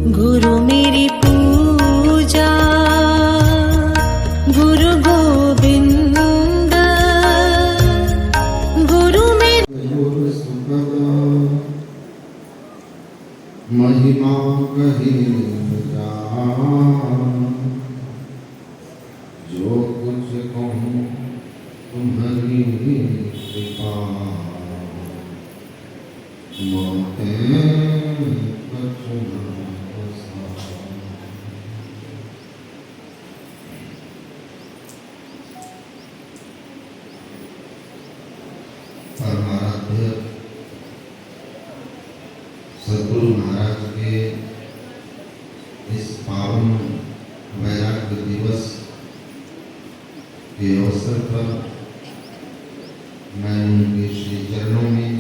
गुरु मेरी पूजा गुरु गोविंद गुरु मेरी महिमा कही जो कुछ कहूँ तुम्हारी कृपा परमाराध्य सद्गुरु महाराज के इस पावन वैराग्य दिवस के अवसर पर मैं उनके श्री चरणों में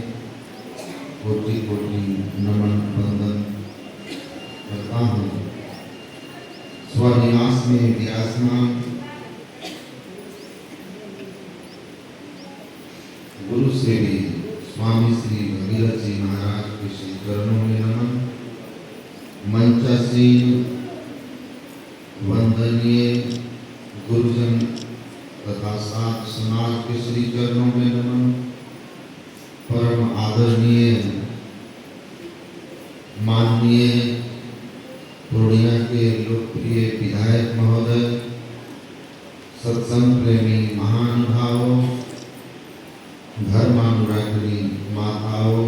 कोटि कोटि नमन वंदन करता हूँ। स्वनिवास में विराजमान गुरु श्री स्वामी श्री भगीरथ जी महाराज के श्री चरणों में नमन। मंचासीन वंदनीय गुरुजन तथा साथ समाज के श्री चरणों में नमन। परम आदरणीय माननीय पूर्णिया के लोकप्रिय विधायक महोदय, सत्संग प्रेमी महानुभावों, धर्मानुरागिणी माताओं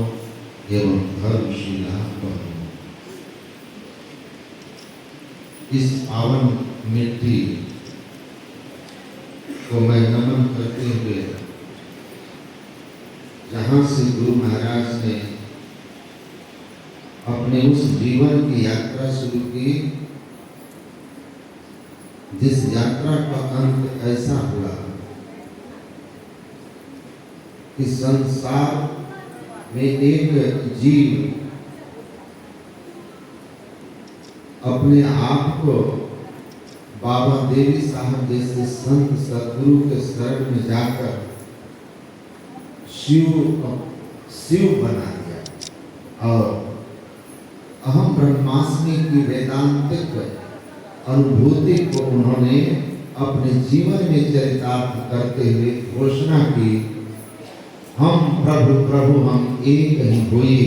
एवं धर्मशीला बहनों, इस पावन मिट्टी को मैं नमन करते हुए जहाँ से गुरु महाराज ने अपने उस जीवन की यात्रा शुरू की जिस यात्रा का अंत ऐसा हुआ कि संसार में एक जीव अपने आप को बाबा देवी साहब जैसे संत सदगुरु के शरण में जाकर शिव बना दिया और अहम ब्रह्मास्मि की वेदांतिक अनुभूति को उन्होंने अपने जीवन में चरितार्थ करते हुए घोषणा की, हम प्रभु प्रभु हम एक ही होई,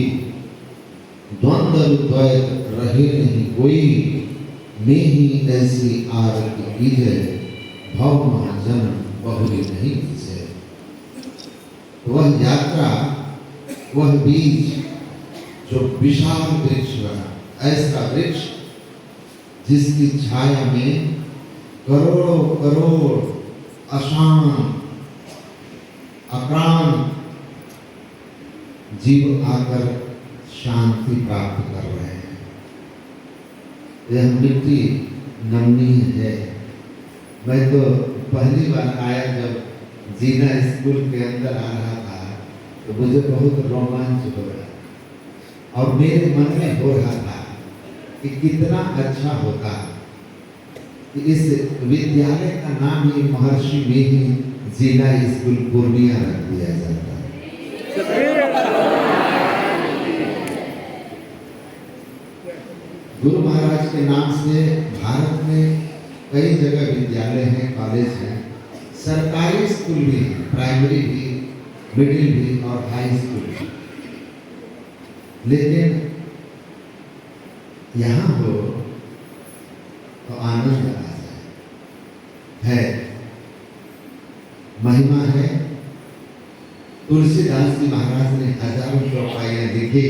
द्वंद्व द्वैत रहे नहीं कोई, मैं ही ऐसी आरती कीजिए, भव महाजन्म बहुरी नहीं कीजिए। वह यात्रा, वह बीज जो विशाल वृक्ष बना, ऐसा वृक्ष जिसकी छाया में करोड़ों करोड़ अशांत अक्रांत जीव आकर शांति प्राप्त कर रहे हैं। यह मिट्टी नमनीय है। मैं तो पहली बार आया जब जीना स्कूल के अंदर आ रहा था तो मुझे बहुत रोमांच हो रहा और मेरे मन में हो रहा था कि कितना अच्छा होता कि इस विद्यालय का नाम ही महर्षि मेघी जीना स्कूल पूर्णिया रख दिया जाता है। गुरु महाराज के नाम से भारत में कई जगह विद्यालय हैं, कॉलेज हैं, सरकारी स्कूल भी, प्राइमरी भी, मिडिल भी और हाई स्कूल भी। लेकिन यहाँ हो तो आनंद आ जाए। है महिमा है। तुलसीदास जी महाराज ने हजारों चौपाइयाँ लिखी,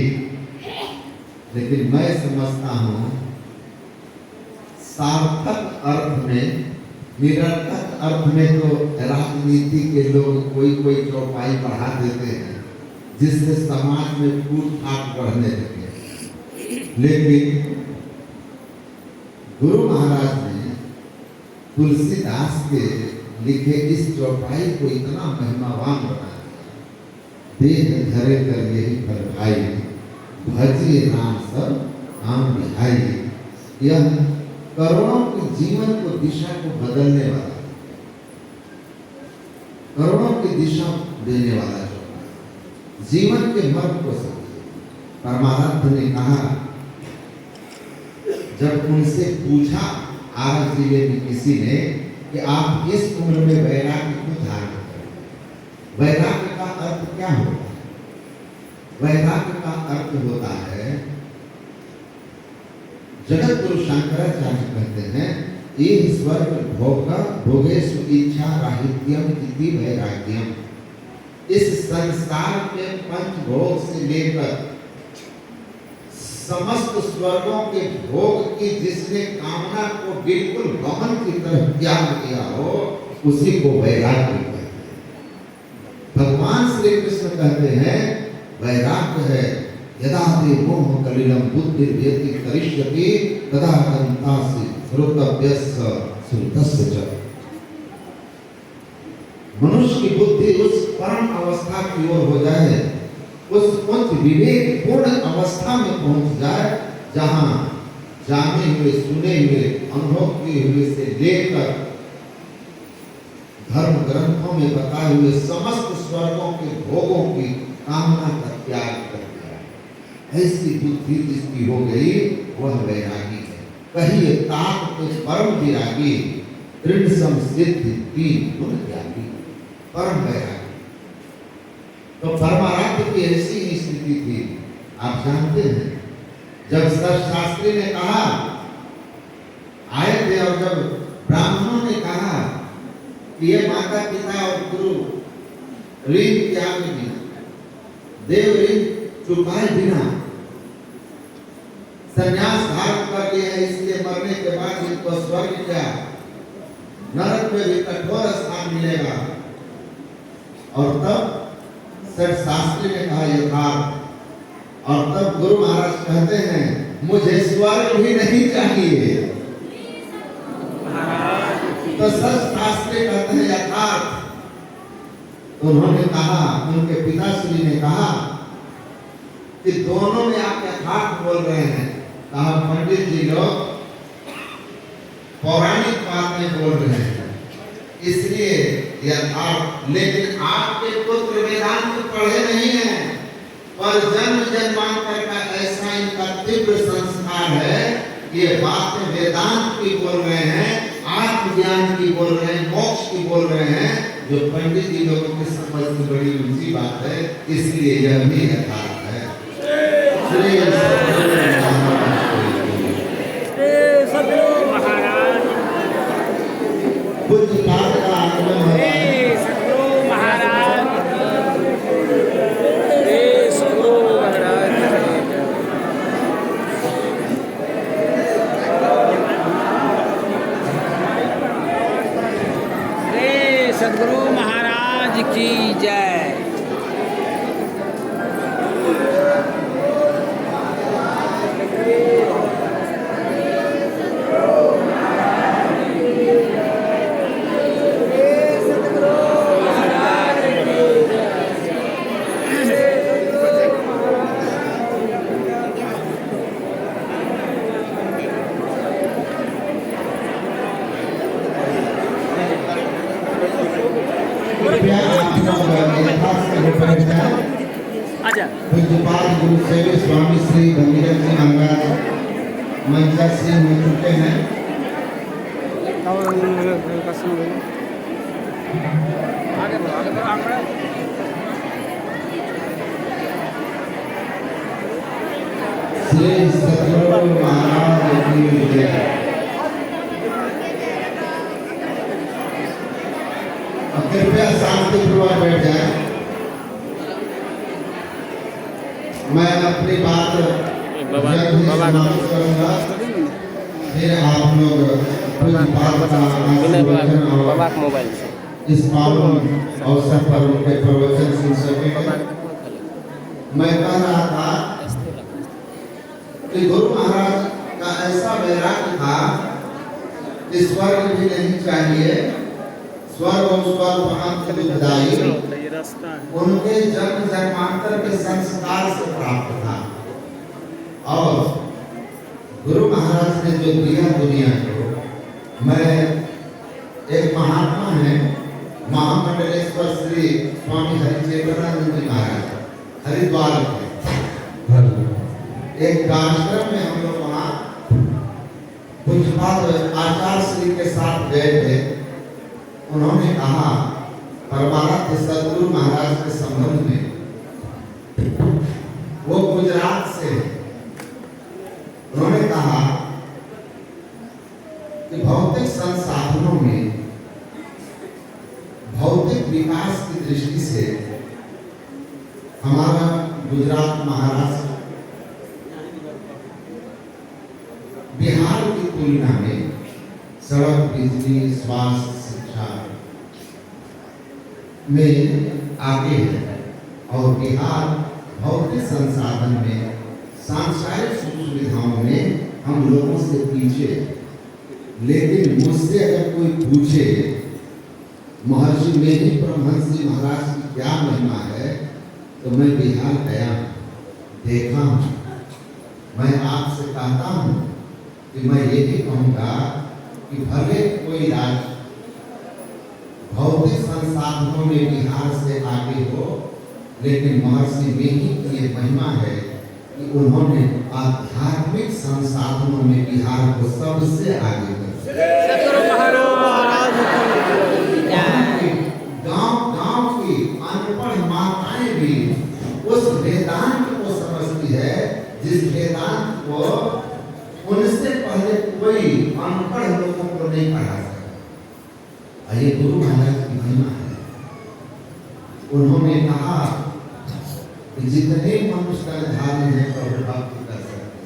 लेकिन मैं समझता हूँ सार्थक अर्थ में, निरर्थक अर्थ में तो राजनीति के लोग कोई कोई चौपाई बढ़ा देते हैं जिससे समाज में फूट फाट बढ़ने लगे। लेकिन गुरु महाराज ने तुलसीदास के लिखे इस चौपाई को इतना महिमावान बना दिया। देह धरे कर यही फल भाई, भजिए राम सब आम बिहाई। यह करोड़ों के जीवन को, दिशा को बदलने वाला, करोड़ों की दिशा देने वाला चौपाई, जीवन के मर्म को समझे। परमानंद ने कहा जब उनसे पूछा आर जिले में किसी ने कि आप इस उम्र में वैराग्य क्यों धारण करें, वैराग्य का अर्थ क्या होता है? वैराग्य का अर्थ होता है, जगत गुरु शंकराचार्य कहते हैं, ये स्वर्ग भोग भोगेषु इच्छा राहित्यम इति वैराग्यम। इस संसार के पंचभोग से लेकर समस्त स्वर्गों के भोग की जिसने कामना को बिल्कुल गमन की तरफ त्याग किया हो, उसी को वैराग्य कहते हैं। भगवान श्री कृष्ण कहते हैं वैराग्य है यदा ते मोह कलिलम बुद्धि व्यति करिष्यति तदा कंतासि श्रोतव्यस्य श्रुतस्य च। मनुष्य की बुद्धि उस परम अवस्था की ओर हो जाए, उस उच्च विवेक पूर्ण अवस्था में पहुंच जाए जहां जाने हुए, सुने हुए, अनुभव किए हुए से लेकर धर्म ग्रंथों में बताए हुए समस्त स्वर्गों के भोगों की कामना का त्याग कर दिया। ऐसी बुद्धि जिसकी हो गई वह वैरागी है। कहिए ताप के परम विरागी, दृढ़ समसिद्धि तीन गुण त्यागी, परम वैरागी। तो परमाराध्य की ऐसी ही स्थिति थी। आप जानते हैं, जब शास्त्री ने कहा आए थे और जब ब्राह्मणों ने कहा कि ये माता पिता और गुरु ऋण त्याग बिना, देव ऋण चुकाए बिना संन्यास धारण कर लिया है, इसलिए मरने के बाद इनको स्वर्ग क्या नरक में भी कठोर स्थान मिलेगा। और तब शास्त्री ने कहा यथार्थ, और तब गुरु महाराज कहते हैं मुझे स्वर्ग भी नहीं चाहिए। तो शास्त्री कहते हैं यथार्थ। तो उन्होंने कहा, उनके पिताश्री ने कहा कि दोनों में आप यथार्थ बोल रहे हैं। कहा पंडित जी लोग पौराणिक बातें बोल रहे हैं इसलिए यथार्थ, लेकिन आपके पुत्र वेदांत पढ़े नहीं हैं, पर जन्म जन्मांतर का ऐसा इनका तीव्र संस्कार है, ये बातें वेदांत की बोल रहे हैं, आत्मज्ञान की बोल रहे हैं, मोक्ष की बोल रहे हैं, जो पंडित जी लोगों की समझ में बड़ी ऊंची बात है, इसलिए यह भी यथार्थ है। सदगुरु महाराज कुछ बात का आगमन है। सदगुरु महाराज सदगुरु महाराज सदगुरु महाराज की जय। पूज्यपाद गुरु सेवी स्वामी श्री भगीरथ जी महाराज मंचा सिंह हो चुके हैं। श्री सदगुरु महाराज की जय। कृपया शांतिपूर्वक बैठ जाए। मैं अपनी बात समाप्त करूंगा, फिर आप लोग इस पावन अवसर पर उनके प्रवचन सुन सकेंगे। मैं कह रहा था कि गुरु महाराज का ऐसा वैराग्य था कि स्वर्ग भी नहीं चाहिए, स्वर्ग और स्वर्ग अंत दुखदायी उनके जन्म जन्मांतर के संस्कार से प्राप्त था। और गुरु महाराज ने जो दिया दुनिया को, मैं एक महात्मा है महामंडलेश्वर श्री स्वामी हरिचेतनानंद जी महाराज हरिद्वार में एक कार्यक्रम में हम लोग वहाँ पूज्यपाद आचार्य श्री के साथ गए थे। उन्होंने कहा परमाराध्य सदगुरु महाराज के संबंध में, वो गुजरात से, उन्होंने कहा कि भौतिक संसाधनों में भौतिक विकास की दृष्टि से हमारा गुजरात महाराष्ट्र बिहार की तुलना में सड़क, बिजली, स्वास्थ्य, शिक्षा में आगे है और बिहार भौतिक संसाधन में, सांसारिक सुख सुविधाओं में हम लोगों से पीछे। लेकिन मुझसे अगर कोई पूछे महर्षि मेरी परमहंस जी महाराज की क्या महिमा है, तो मैं बिहार गया, देखा हूँ। मैं आपसे कहता हूँ कि मैं यही कहूँगा कि भले कोई राज्य भौतिक संसाधनों में बिहार से आगे हो, लेकिन महर्षि मेरी की ये महिमा है कि उन्होंने आध्यात्मिक संसाधनों में बिहार को सबसे आगे कर सदगुरु महाराज की जय। गांव की अनपढ़ माताएं भी उस वेदांत को समझती है जिस वेदांत को उनसे पहले कोई अनपढ़ लोगों को नहीं पढ़ा सकता। ये गुरु महाराज की महिमा है। उन्होंने कहा कि जितने मनुष्य धार्य हैं प्रभु भक्ति कर सकते,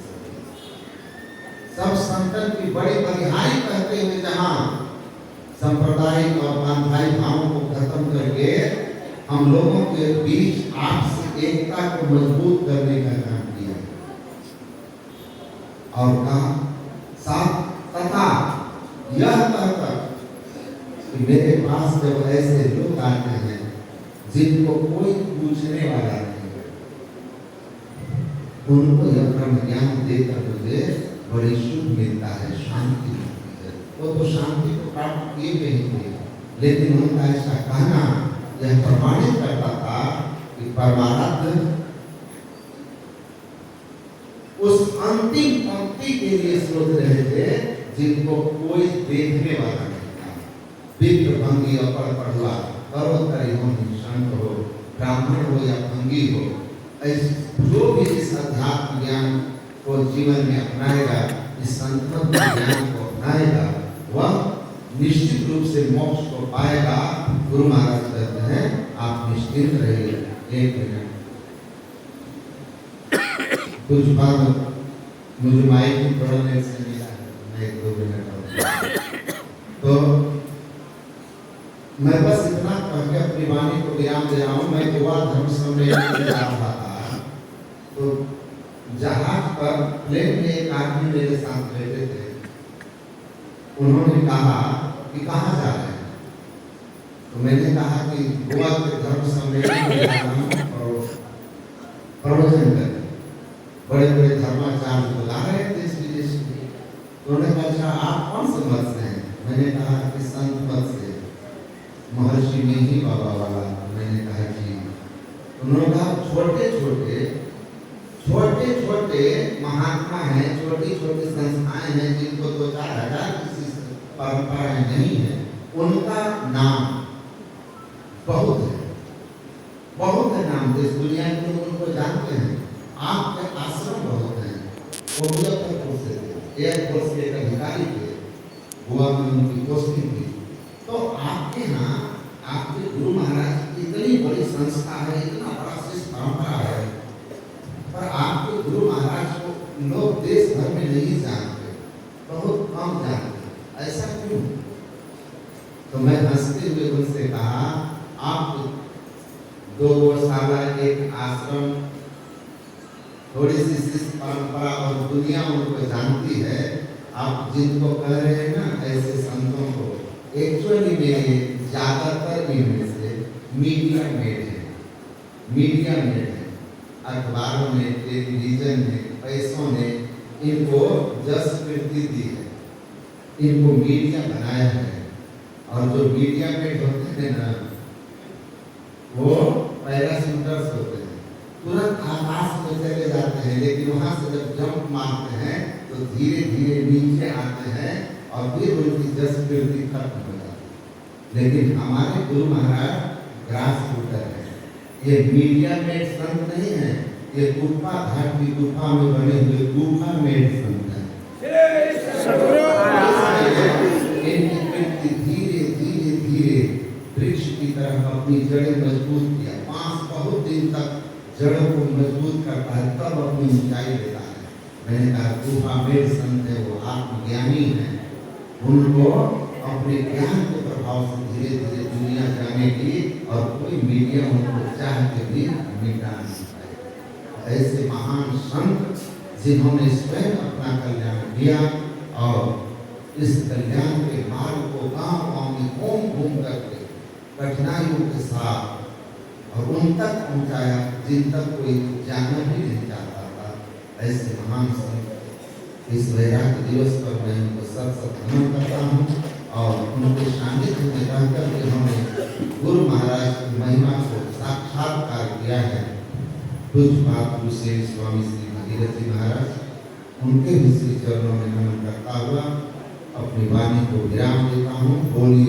सब संतन की बड़ी बलिहारी कहते हुए जहाँ सांप्रदायिक और पांथाई भावों को खत्म करके हम लोगों के बीच आपसी एकता को मजबूत करने का काम किया और कहा साथ तथा यह कहकर कि मेरे पास जब ऐसे लोग आते हैं जिनको कोई पूछने वाला नहीं, उनको यह ब्रह्म ज्ञान देकर मुझे बड़ी सुख मिलता है, शांति मिलती है। वो तो शांति को प्राप्त किए नहीं थे, लेकिन उनका ऐसा कहना यह प्रमाणित करता था कि परमाराध्य उस अंतिम पंक्ति के लिए सोच रहे थे जिनको कोई देखने वाला नहीं था। विप्र, भंगी, अपर, पढ़ुआ, पर्वतरी हो, निशांत हो, ब्राह्मण हो या भंगी हो, जो भी इस अध्यात्म ज्ञान को जीवन में अपनाएगा, इस संतमत ज्ञान को अपनाएगा, वह निश्चित रूप से मोक्ष को पाएगा। गुरु महाराज कहते हैं आप निश्चिंत रहिए। एक मिनट कुछ बात मुझे माइक की पढ़ने से मिला है, मैं 1-2 मिनट तो मैं बस इतना कह के अपनी वाणी को विराम दे रहा हूँ। मैं गोवा धर्म सम्मेलन में जा रहा था, तो जहाज पर प्लेन में एक आदमी मेरे साथ बैठे थे। उन्होंने कहा कि कहाँ जा रहे हैं, तो मैंने कहा कि गोवा के धर्म सम्मेलन में जा रहा हूँ और प्रवचन करने। बड़े बड़े धर्माचार्य बुला रहे थे देश विदेश में। तो उन्होंने कहा अच्छा आप कौन से मत से हैं? मैंने कहा कि संत मत से, महर्षि में ही बाबा वाला। मैंने कहा जी। उन्होंने कहा छोटे छोटे महात्मा हैं, छोटी छोटी संस्थाएं हैं जिनको 2-4 हजार किसी परंपराएं नहीं है, उनका नाम बहुत है नाम, देश दुनिया के लोग उनको जानते हैं। आपके आश्रम बहुत हैं, वो मुजफ्फरपुर से थे, एयरफोर्स के एक अधिकारी थे, गोवा में उनकी पोस्टिंग थी। तो आपके यहाँ आपके गुरु महाराज की इतनी बड़ी संस्था है, इतना बड़ा शिष्य परंपरा है, पर आपके गुरु महाराज को लोग देश भर में नहीं जानते, बहुत कम जानते। ऐसा क्यों? तो मैं हंसते हुए उनसे कहा आप 2 गौशाला, एक आश्रम, थोड़ी सी शिष्य परंपरा और दुनिया उनको जानती है। आप जिनको कह रहे हैं ना ऐसे संतों को, एक्चुअली में ज्यादातर इनमें से मीडिया मेड है, अखबारों ने, टेलीविजन ने, पैसों ने इनको जस कीर्ति दी है, इनको मीडिया बनाया है। और जो मीडिया मेड होते हैं ना, वो पैराशूटर्स होते हैं, तुरंत आकाश में चले जाते हैं, लेकिन वहां से जब जंप मारते हैं तो तो धीरे धीरे नीचे आते हैं और फिर उनकी जस कीर्ति खत्म हो जाती है। लेकिन हमारे गुरु महाराज ग्रास रूटर है, ये मीडिया मेड संत नहीं है, ये गुफा घाट की गुफा में बने हुए गुफा मेड संत है। इनकी कीर्ति धीरे धीरे धीरे वृक्ष की तरह अपनी जड़ें मजबूत किया। बांस बहुत दिन तक जड़ों को मजबूत करता है, तब अपनी ऊंचाई देता है। मैंने कहा गुफा मेड संत है, वो आत्मज्ञानी है, उनको अपने ज्ञान के प्रभाव से धीरे धीरे दुनिया जाने की, और कोई मीडिया उनको चाह के भी मिटा नहीं पाए। ऐसे महान संत जिन्होंने स्वयं अपना कल्याण किया और इस कल्याण के मार्ग को गांव गांव में घूम घूम करके कठिनाइयों के साथ और उन तक पहुंचाया जिन तक कोई जाना भी नहीं चाहता था। ऐसे महान संत इस वैराग्य दिवस पर मैं उनको सत सत नमन करता हूँ और उनके सानिध्य में रहकर के हमने गुरु महाराज की महिमा को साक्षात्कार किया है। पूज्य बात श्री स्वामी श्री भगीरथ जी महाराज, उनके भी श्री चरणों में नमन करता हुआ अपनी वाणी को विराम देता हूँ। बोलिए